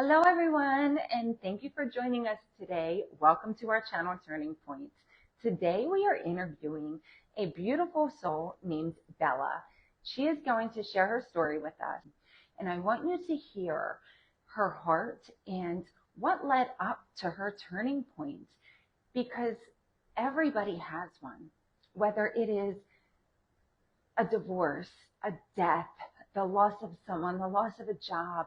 Hello everyone, and thank you for joining us today. Welcome to our channel Turning Point. Today we are interviewing a beautiful soul named Bella. She is going to share her story with us, and I want you to hear her heart and what led up to her turning point, because everybody has one, whether it is a divorce, a death, the loss of someone, the loss of a job.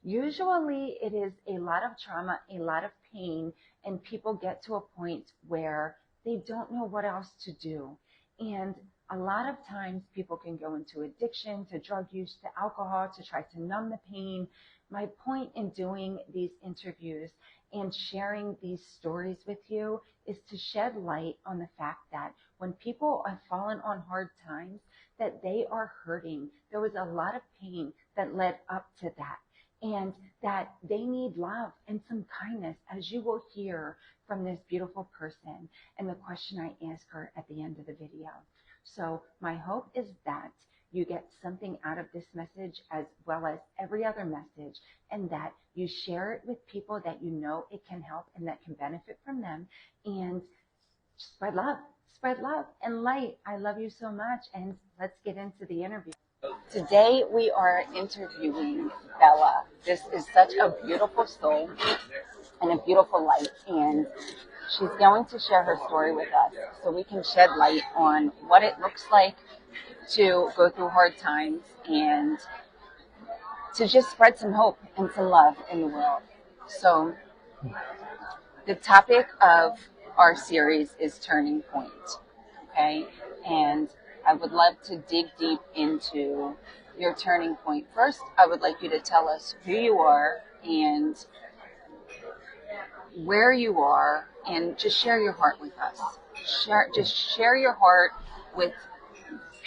Usually it is a lot of trauma, a lot of pain, and people get to a point where they don't know what else to do. And a lot of times people can go into addiction, to drug use, to alcohol, to try to numb the pain. My point in doing these interviews and sharing these stories with you is to shed light on the fact that when people have fallen on hard times, that they are hurting. There was a lot of pain that led up to that, and that they need love and some kindness, as you will hear from this beautiful person and the question I ask her at the end of the video. So my hope is that you get something out of this message as well as every other message, and that you share it with people that you know it can help and that can benefit from them, and spread love and light. I love you so much, and let's get into the interview. Today we are interviewing Bella. This is such a beautiful soul and a beautiful light, and she's going to share her story with us so we can shed light on what it looks like to go through hard times and to just spread some hope and some love in the world. So the topic of our series is Turning Point, okay? And I would love to dig deep into your turning point. First, I would like you to tell us who you are and where you are, and just share your heart with us. Share your heart with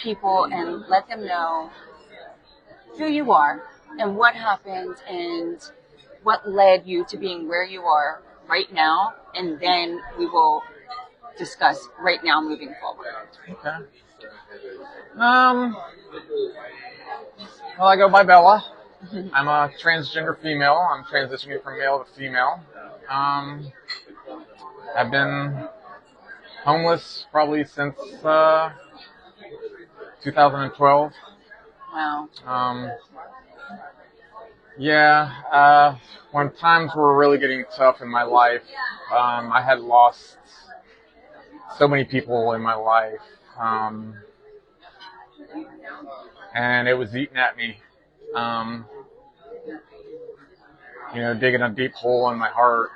people and let them know who you are and what happened and what led you to being where you are right now, and then we will discuss right now moving forward. Okay. Well, I go by Bella. I'm a transgender female. I'm transitioning from male to female. I've been homeless probably since 2012. Wow. When times were really getting tough in my life, I had lost so many people in my life. And it was eating at me, digging a deep hole in my heart,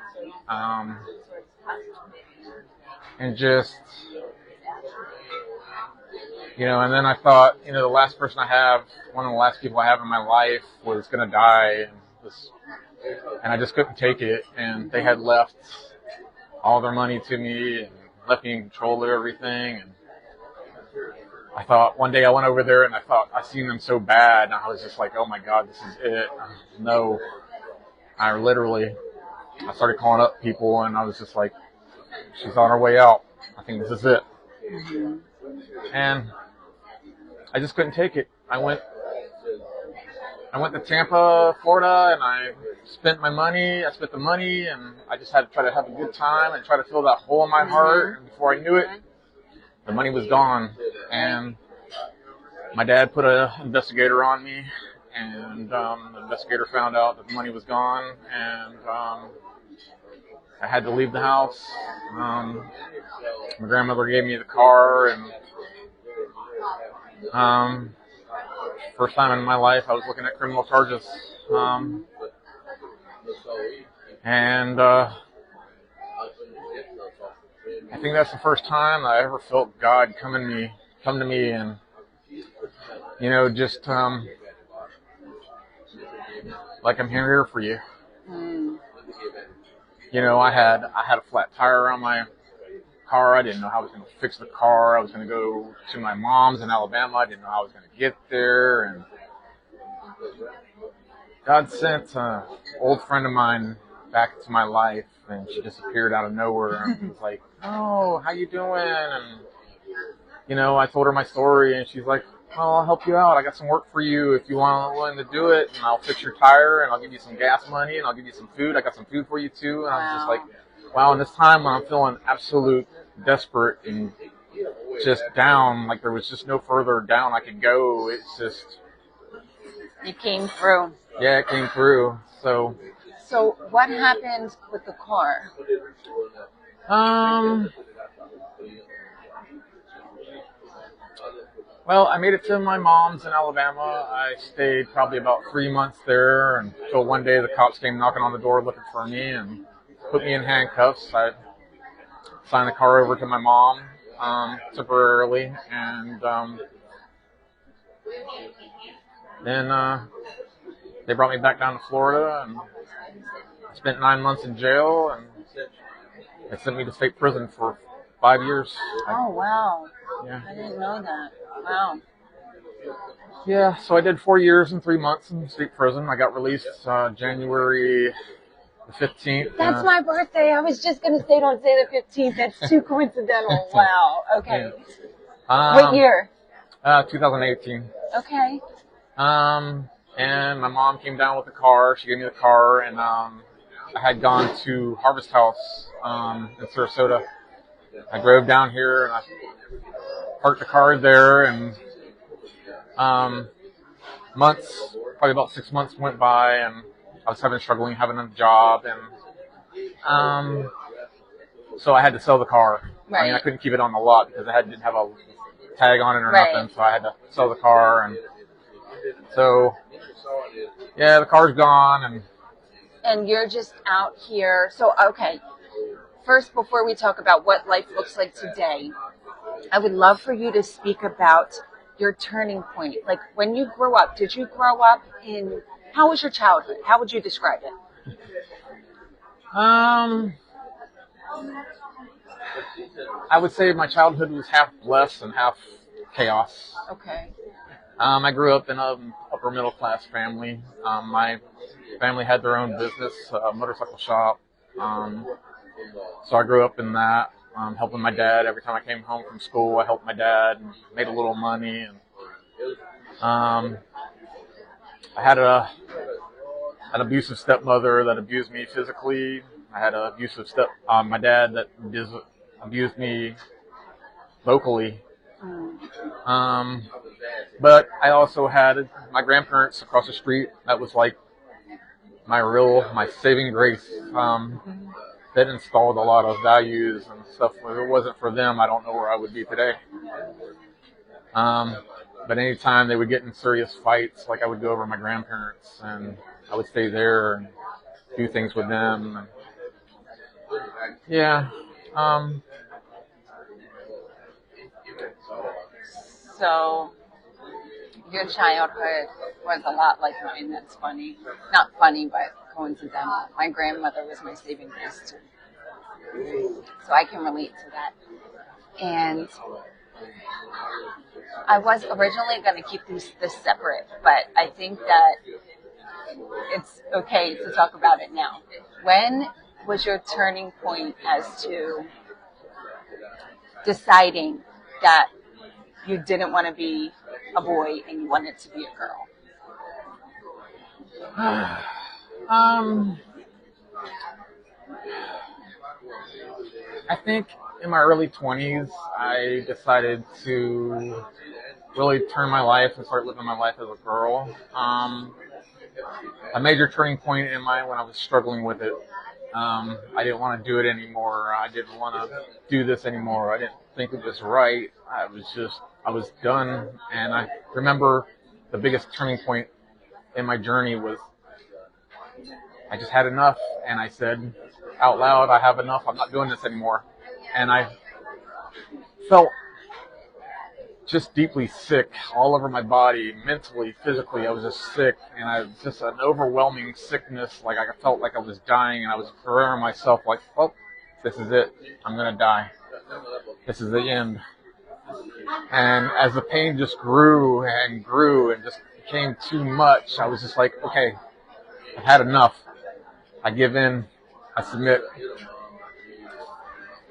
and just, and then I thought, the last person one of the last people I have in my life was going to die, and I just couldn't take it, and they had left all their money to me and left me in control of everything, and I thought one day I went over there and I thought I seen them so bad, and I was just like, oh my God, this is it. No, I started calling up people, and I was just like, she's on her way out. I think this is it. Mm-hmm. And I just couldn't take it. I went to Tampa, Florida, and I spent the money, and I just had to try to have a good time and try to fill that hole in my heart. And before I knew it, the money was gone, and my dad put an investigator on me, and the investigator found out that the money was gone, and I had to leave the house. My grandmother gave me the car, and first time in my life I was looking at criminal charges, and I think that's the first time I ever felt God come to me, and just like, I'm here for you. I had a flat tire on my car. I didn't know how I was going to fix the car. I was going to go to my mom's in Alabama. I didn't know how I was going to get there, and God sent an old friend of mine back into my life, and she disappeared out of nowhere. And was like, "Oh, how you doing?" And I told her my story, and she's like, well, I'll help you out. I got some work for you if you willing to do it, and I'll fix your tire, and I'll give you some gas money, and I'll give you some food. I got some food for you too. And I was just like, wow. And this time when I'm feeling absolute desperate and just down, like there was just no further down I could go. It's just. It came through. Yeah, it came through. So what happened with the car? Well, I made it to my mom's in Alabama. I stayed probably about 3 months there until one day the cops came knocking on the door looking for me and put me in handcuffs. I signed the car over to my mom temporarily, and then they brought me back down to Florida, and I spent 9 months in jail, and they sent me to state prison for 5 years. Oh, wow. Yeah. I didn't know that. Wow. Yeah, so I did 4 years and 3 months in state prison. I got released January the 15th. That's my birthday. I was just going to say, don't say the 15th. That's too coincidental. Wow. Okay. Yeah. What year? 2018. Okay. And my mom came down with the car. She gave me the car, and I had gone to Harvest House in Sarasota. I drove down here, and I parked the car there, and probably about 6 months went by, and I was struggling having a job, and so I had to sell the car. Right. I mean, I couldn't keep it on the lot because I didn't have a tag on it or Right. nothing, so I had to sell the car, and so yeah, the car's gone, and you're just out here. So, okay, first, before we talk about what life looks like today, I would love for you to speak about your turning point. Like, when you grew up, did you grow up in, how was your childhood? How would you describe it? I would say my childhood was half blessed and half chaos. Okay. I grew up in an upper middle class family. My family had their own business, a motorcycle shop. So I grew up in that, helping my dad. Every time I came home from school, I helped my dad and made a little money. And I had an abusive stepmother that abused me physically. I had an abusive my dad that abused me vocally. But I also had my grandparents across the street. That was like my saving grace. That installed a lot of values and stuff. If it wasn't for them, I don't know where I would be today. But anytime they would get in serious fights, like I would go over to my grandparents and I would stay there and do things with them. And yeah. So your childhood was a lot like mine. That's funny. Not funny, but coincidental. My grandmother was my saving grace too. So I can relate to that. And I was originally going to keep this separate, but I think that it's okay to talk about it now. When was your turning point as to deciding that you didn't want to be a boy and you wanted to be a girl? I think in my early 20s, I decided to really turn my life and start living my life as a girl. A major turning point in when I was struggling with it. I didn't want to do it anymore. I didn't want to do this anymore. I didn't think it was right. I was done. And I remember the biggest turning point in my journey was I just had enough. And I said out loud, I have enough. I'm not doing this anymore. And I felt just deeply sick all over my body, mentally, physically. I was just sick, and I was just an overwhelming sickness. Like I felt like I was dying, and I was preparing myself like, oh, this is it. I'm going to die. This is the end. And as the pain just grew and grew and just became too much, I was just like, okay, I've had enough. I give in. I submit.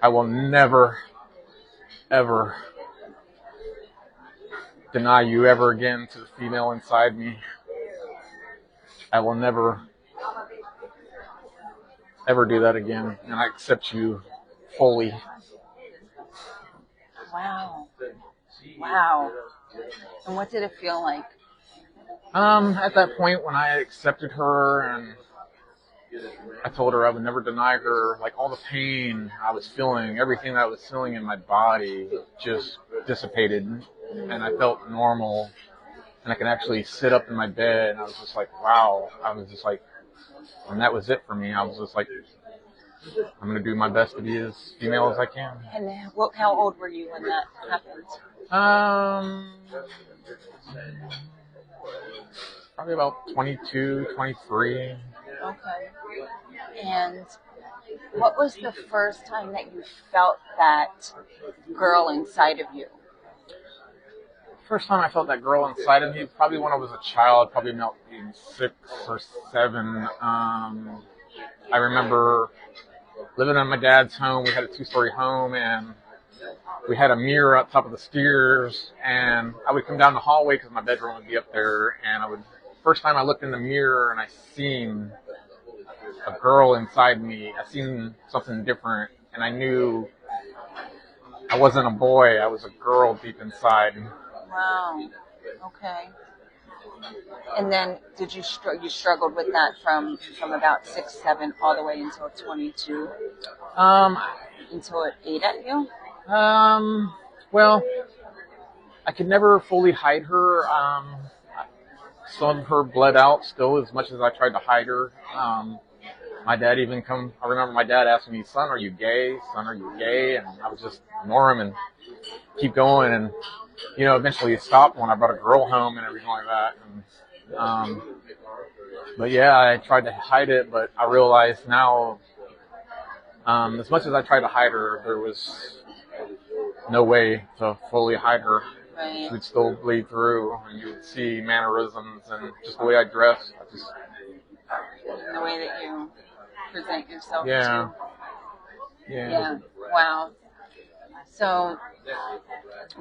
I will never, ever deny you ever again to the female inside me. I will never, ever do that again, and I accept you fully. Wow. Wow. And what did it feel like? At that point when I accepted her and I told her I would never deny her, like all the pain I was feeling, everything that I was feeling in my body just dissipated, and I felt normal, and I could actually sit up in my bed, and I was just like, wow. I was just like, and that was it for me. I was just like, I'm going to do my best to be as female as I can. And how old were you when that happened? Probably about 22, 23. Okay. And what was the first time that you felt that girl inside of you? First time I felt that girl inside of me, probably when I was a child, probably about 6 or 7. I remember living in my dad's home. We had a 2-story home, and we had a mirror up top of the stairs, and I would come down the hallway because my bedroom would be up there, and first time I looked in the mirror and I seen a girl inside me, I seen something different, and I knew I wasn't a boy, I was a girl deep inside. Wow. Okay. And then did you you struggled with that from about 6, 7 all the way until 22? Until it ate at you? Well, I could never fully hide her. Some of her bled out still as much as I tried to hide her. My dad I remember my dad asking me, son, are you gay? Son, are you gay? And I was just ignore him and keep going. And, eventually it stopped when I brought a girl home and everything like that. And, but yeah, I tried to hide it, but I realized now, as much as I tried to hide her, there was no way to fully hide her. Right. She would still bleed through, and you would see mannerisms and just the way I dressed. The way that you present yourself. Yeah. Too. Yeah. Wow. So,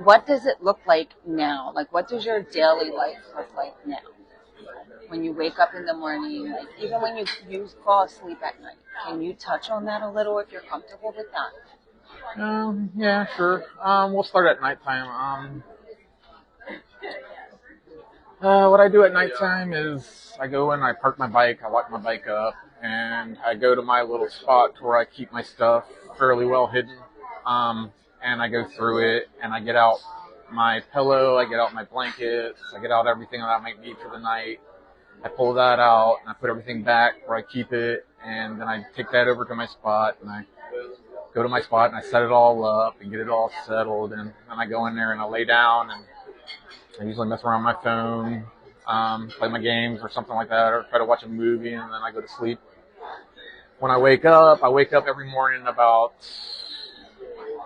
what does it look like now? Like, what does your daily life look like now? When you wake up in the morning, like even when you fall asleep at night, can you touch on that a little if you're comfortable with that? Yeah, sure. We'll start at nighttime. What I do at nighttime is I go in, I park my bike, I lock my bike up, and I go to my little spot where I keep my stuff fairly well hidden. And I go through it, and I get out my pillow, I get out my blankets, I get out everything that I might need for the night. I pull that out, and I put everything back where I keep it, and then I take that over to my spot, and I go to my spot, and I set it all up and get it all settled, and then I go in there, and I lay down, and I usually mess around my phone, play my games or something like that, or try to watch a movie, and then I go to sleep. When I wake up every morning about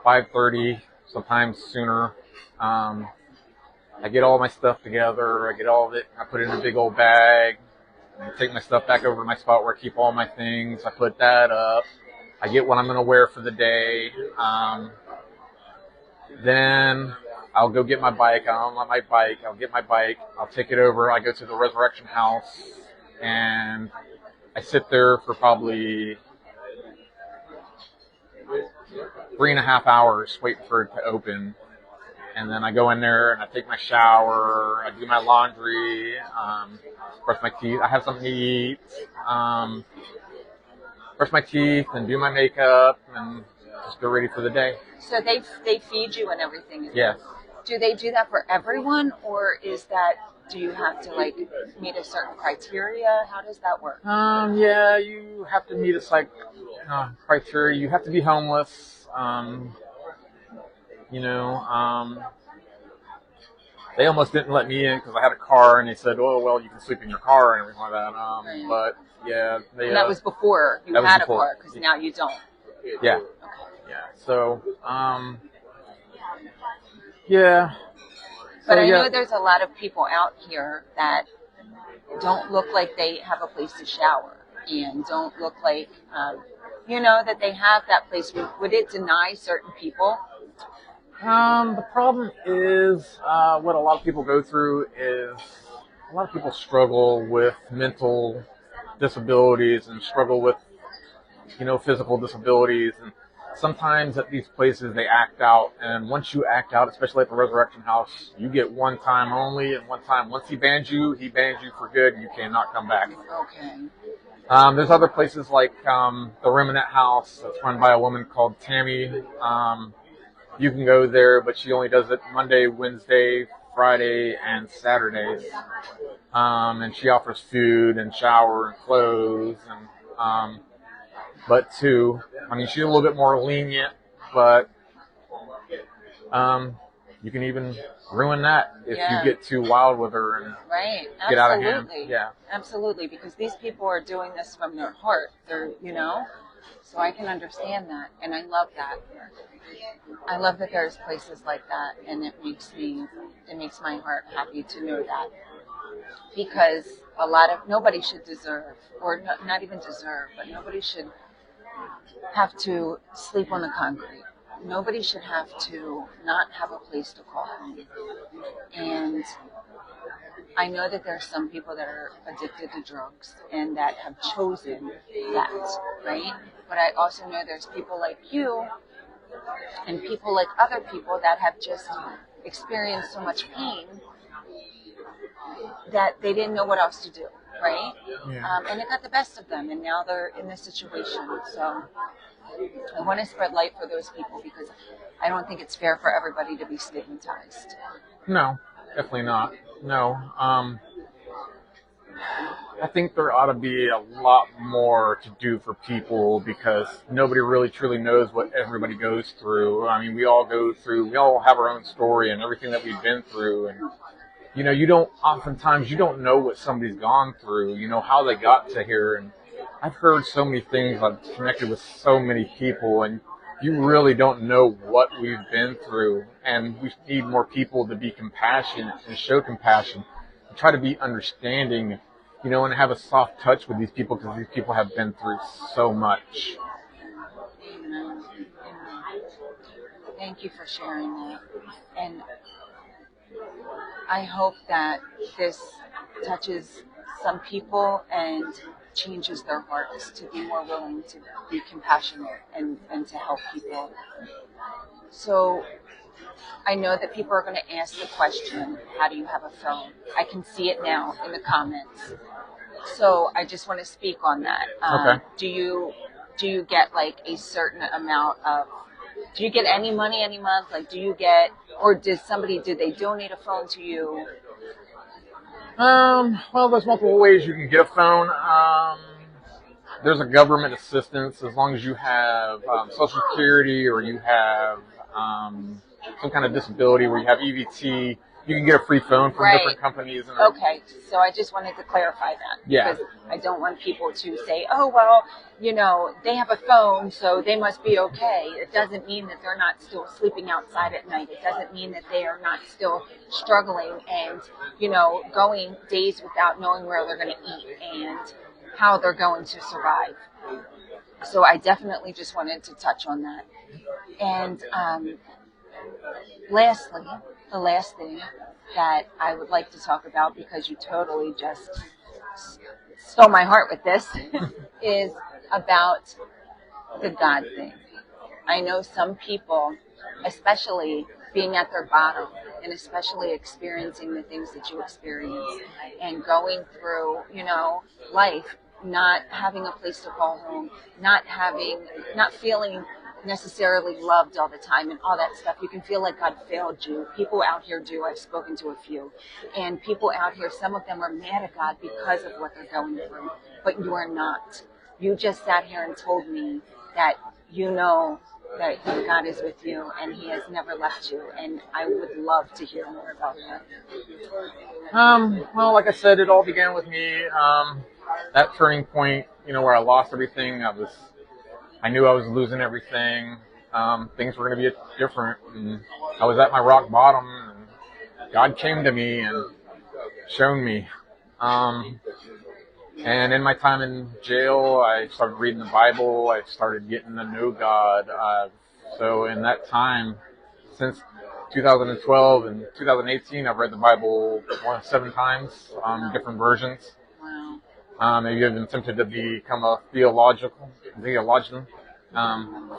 5:30, sometimes sooner. I get all my stuff together. I get all of it. I put it in a big old bag. I take my stuff back over to my spot where I keep all my things. I put that up. I get what I'm going to wear for the day. Then I'll go get my bike. I'll unlock my bike. I'll get my bike. I'll take it over. I go to the resurrection house, and I sit there for probably 3.5 hours waiting for it to open. And then I go in there and I take my shower, I do my laundry, brush my teeth. I have something to eat, brush my teeth and do my makeup and just go ready for the day. So they feed you and everything? Yes. Do they do that for everyone, or do you have to like meet a certain criteria? How does that work? Yeah, you have to meet a criteria. You have to be homeless. They almost didn't let me in because I had a car, and they said, "Oh, well, you can sleep in your car and everything like that." Right. But yeah, and that was before you had a car, because now you don't. Yeah, yeah. So, yeah. But I know there's a lot of people out here that don't look like they have a place to shower and don't look like, that they have that place. Would it deny certain people? The problem is what a lot of people go through is a lot of people struggle with mental disabilities and struggle with physical disabilities, and sometimes at these places they act out, and once you act out, especially at the Resurrection House, you get one time only, and one time, once he bans you for good. You cannot come back. Okay. There's other places like the Remnant House that's run by a woman called Tammy. You can go there, but she only does it Monday, Wednesday, Friday, and Saturdays. And she offers food and shower and clothes, and but too, I mean, she's a little bit more lenient, but you can even ruin that if you get too wild with her and right. Get out of hand. Yeah, absolutely, because these people are doing this from their heart. They're, so I can understand that, and I love that. I love that there's places like that, and it makes my heart happy to know that, because nobody should deserve, or not even deserve, but nobody should have to sleep on the concrete. Nobody should have to not have a place to call home. And I know that there are some people that are addicted to drugs and that have chosen that, right? But I also know there's people like you and people like other people that have just experienced so much pain that they didn't know what else to do, right? Yeah. And it got the best of them, and now they're in this situation. So I want to spread light for those people, because I don't think it's fair for everybody to be stigmatized. No, definitely not. No. I think there ought to be a lot more to do for people, because nobody really truly knows what everybody goes through. I mean, we all have our own story and everything that we've been through, and oftentimes you don't know what somebody's gone through, how they got to here. And I've heard so many things, I've connected with so many people, and you really don't know what we've been through. And we need more people to be compassionate and show compassion, and try to be understanding, and have a soft touch with these people, because these people have been through so much. Amen. Thank you for sharing that. And I hope that this touches some people and changes their hearts to be more willing to be compassionate and to help people. So I know that people are going to ask the question, how do you have a phone? I can see it now in the comments. So I just want to speak on that. Okay. Do you get like a certain amount of, do you get any money any month? Like, do you get, or did they donate a phone to you? Well, there's multiple ways you can get a phone. There's a government assistance as long as you have Social Security, or you have some kind of disability where you have EBT. You can get a free phone from different companies. Okay, so I just wanted to clarify that. Yeah. Because I don't want people to say, oh, well, they have a phone, so they must be okay. It doesn't mean that they're not still sleeping outside at night. It doesn't mean that they are not still struggling and, going days without knowing where they're going to eat and how they're going to survive. So I definitely just wanted to touch on that. And lastly, the last thing that I would like to talk about, because you totally just stole my heart with this, is about the God thing. I know some people, especially being at their bottom and especially experiencing the things that you experience and going through, life, not having a place to call home, not feeling necessarily loved all the time and all that stuff. You can feel like God failed you. People out here do. I've spoken to a few. And people out here, some of them are mad at God because of what they're going through. But you are not. You just sat here and told me that that God is with you and He has never left you. And I would love to hear more about that. Well, like I said, it all began with me. That turning point, where I lost everything. I knew I was losing everything. Things were going to be different. And I was at my rock bottom, and God came to me and shown me. And in my time in jail, I started reading the Bible. I started getting to know God. So in that time, since 2012 and 2018, I've read the Bible 7 times, different versions. Wow. Maybe I've been tempted to become a theologian, theologian, and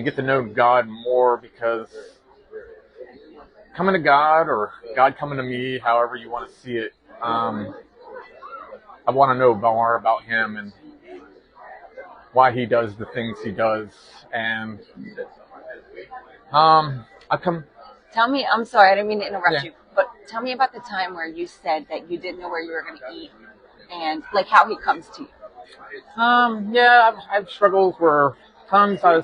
get to know God more, because coming to God, or God coming to me, however you want to see it, I want to know more about Him and why He does the things He does. And I come. Tell me, I'm sorry, I didn't mean to interrupt Yeah. you, but tell me about the time where you said that you didn't know where you were going to eat, and like how He comes to you. Yeah, I've struggled where times I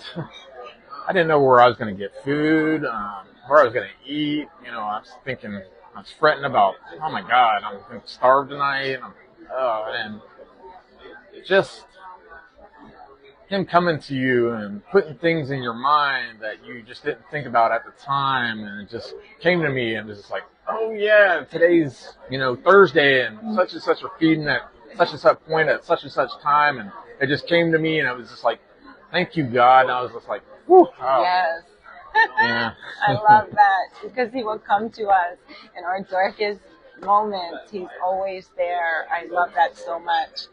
didn't know where I was going to get food, where I was going to eat. I was thinking, I was fretting about, oh my God, I'm going to starve tonight. And just Him coming to you and putting things in your mind that you just didn't think about at the time, and it just came to me, and it was just like, oh yeah, today's Thursday, and such are feeding at such and such point at such and such time, and it just came to me, and I was just like, thank you, God. And I was just like, whew, wow. Yes. Yeah. I love that, because He will come to us in our darkest moments. He's always there. I love that so much.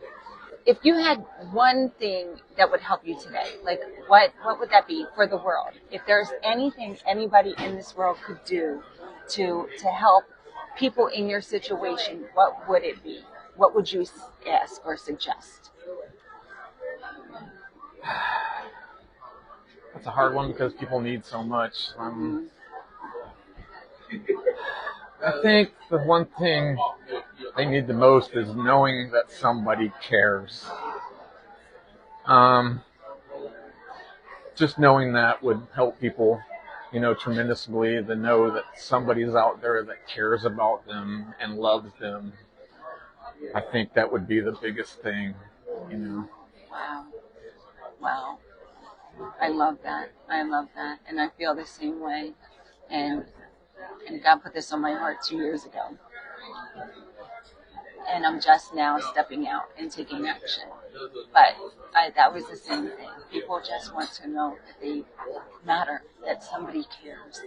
If you had one thing that would help you today, like what would that be for the world? If there's anything anybody in this world could do to help people in your situation, what would it be? What would you ask or suggest? That's a hard one, because people need so much. I think the one thing they need the most is knowing that somebody cares. Just knowing that would help people, tremendously, to know that somebody's out there that cares about them and loves them. I think that would be the biggest thing. Wow. Wow. I love that. I love that. And I feel the same way. And God put this on my heart 2 years ago. And I'm just now stepping out and taking action. But that was the same thing. People just want to know that they matter, that somebody cares,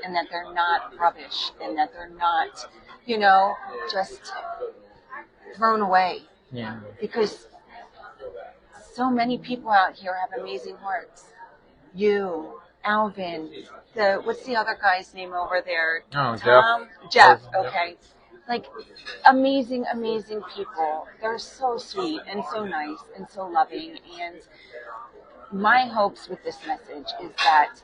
and that they're not rubbish, and that they're not, just thrown away. Yeah. Because so many people out here have amazing hearts. You, Alvin, what's the other guy's name over there? Oh, Tom? Jeff, Yep. okay. Like, amazing, amazing people. They're so sweet and so nice and so loving. And my hopes with this message is that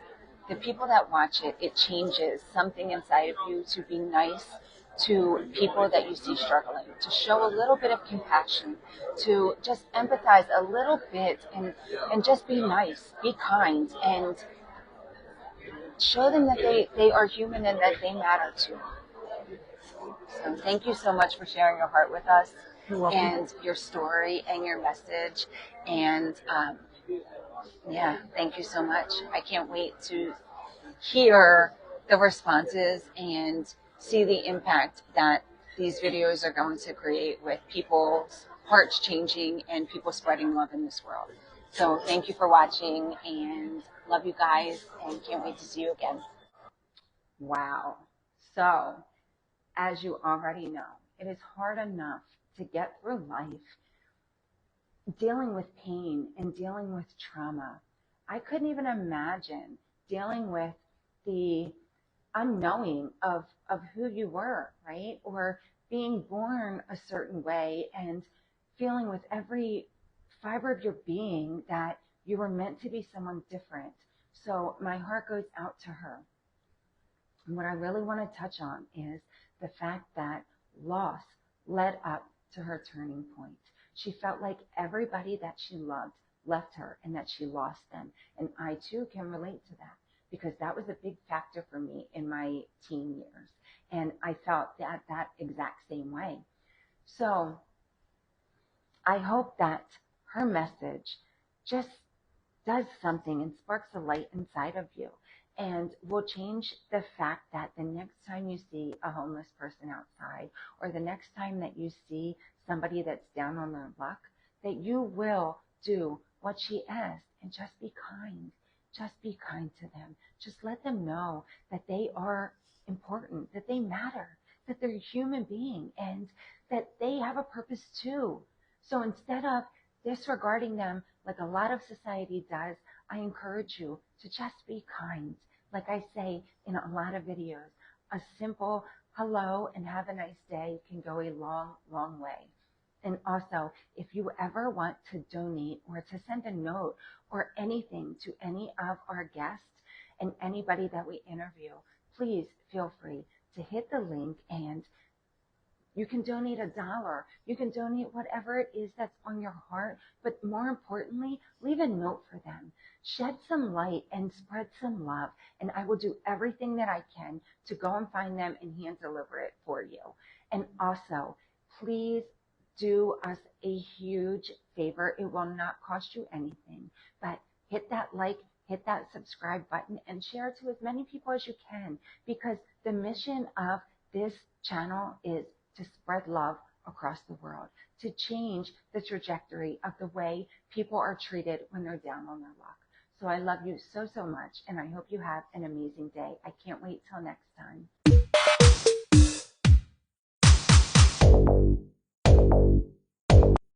the people that watch it, it changes something inside of you to be nice to people that you see struggling, to show a little bit of compassion, to just empathize a little bit, and just be nice, be kind, and show them that they are human and that they matter too. So thank you so much for sharing your heart with us, and your story and your message. And yeah, thank you so much. I can't wait to hear the responses and see the impact that these videos are going to create with people's hearts changing and people spreading love in this world. So thank you for watching, and love you guys, and can't wait to see you again. Wow. So, as you already know, it is hard enough to get through life dealing with pain and dealing with trauma. I couldn't even imagine dealing with the unknowing of who you were, right? Or being born a certain way and feeling with every fiber of your being that you were meant to be someone different. So my heart goes out to her. And what I really want to touch on is the fact that loss led up to her turning point. She felt like everybody that she loved left her and that she lost them. And I too can relate to that, because that was a big factor for me in my teen years. And I felt that exact same way. So I hope that her message just does something and sparks a light inside of you, and will change the fact that the next time you see a homeless person outside, or the next time that you see somebody that's down on their luck, that you will do what she asked and just be kind. just be kind to them. Just let them know that they are important, that they matter, that they're a human being, and that they have a purpose too. So instead of disregarding them like a lot of society does, I encourage you to just be kind. Like I say in a lot of videos, a simple hello and have a nice day can go a long, long way. And also, if you ever want to donate or to send a note or anything to any of our guests and anybody that we interview, please feel free to hit the link, and you can donate $1. You can donate whatever it is that's on your heart, but more importantly, leave a note for them. Shed some light and spread some love, and I will do everything that I can to go and find them and hand deliver it for you. And also, please do us a huge favor. It will not cost you anything, but hit that like, hit that subscribe button, and share it to as many people as you can, because the mission of this channel is to spread love across the world, to change the trajectory of the way people are treated when they're down on their luck. So I love you so, so much, and I hope you have an amazing day. I can't wait till next time.